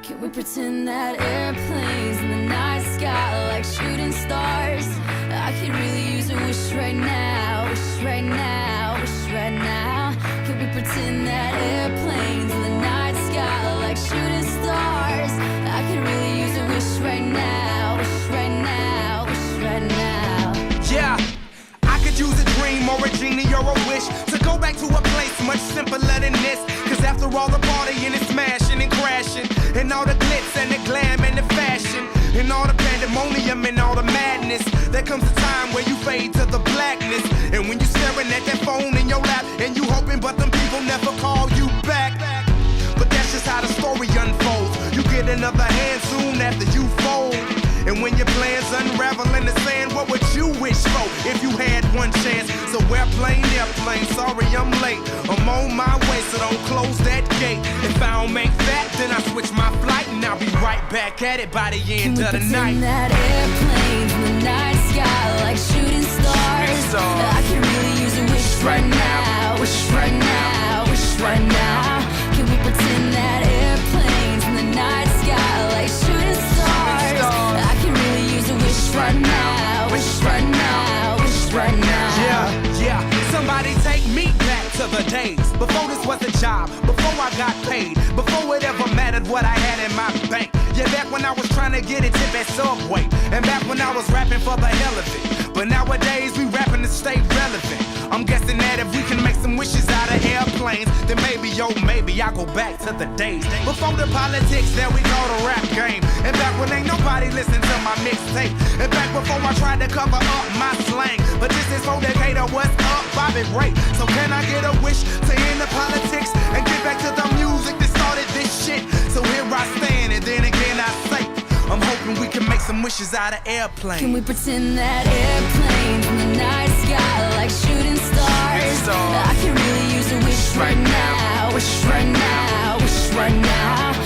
Can we pretend that airplanes in the night sky like shooting stars? I could really use a wish right now, wish right now, wish right now. Can we pretend that airplanes in the night sky like shooting stars? I could really use a wish right now, wish right now, wish right now. Yeah, I could use a dream or a genie or a wish to go back to a place much simpler than this. Cause after all the partying and smashing and crashing, and all the glitz and the glam and the fashion, and all the pandemonium and all the madness, there comes a time where you fade to the blackness. And when you staring at that phone in your lap, and you hoping but them people never call you back. But that's just how the story unfolds. You get another hand soon after you fold. And when your plans unravel in the sand, what would you wish for if you had one chance? So airplane, sorry I'm late. I'm on my way, so don't close that gate. If I don't make that, then I switch my flight, and I'll be right back at it by the end of the night. Can we pretend that airplanes in the night sky like shooting stars? I can really use a wish right now, wish right now, wish right now. Can we pretend that airplanes in the night sky like shooting stars? I can really use a wish right now, wish right now, wish right now. Yeah, somebody take me back to the days before this was a job, before I got paid, before it ever mattered what I had in my bank. Yeah, back when I was trying to get a tip at Subway, and back when I was rapping for the hell of it. But nowadays we rapping to stay relevant. I'm guessing that if we can make some wishes out of airplanes, then maybe, maybe I'll go back to the days before the politics that we call the rap game. And back when ain't nobody listened to my mixtape. And back before I tried to cover up my slang. But this is for Decatur, what's up, Bobby Ray? So can I get a wish to end the politics and get back to the music that started this shit? So here I stand, and then again I say, I'm hoping we can make some wishes out of airplanes. Can we pretend that airplanes in the night sky like shooting stars? I can really use a wish right now, wish right now, wish right now.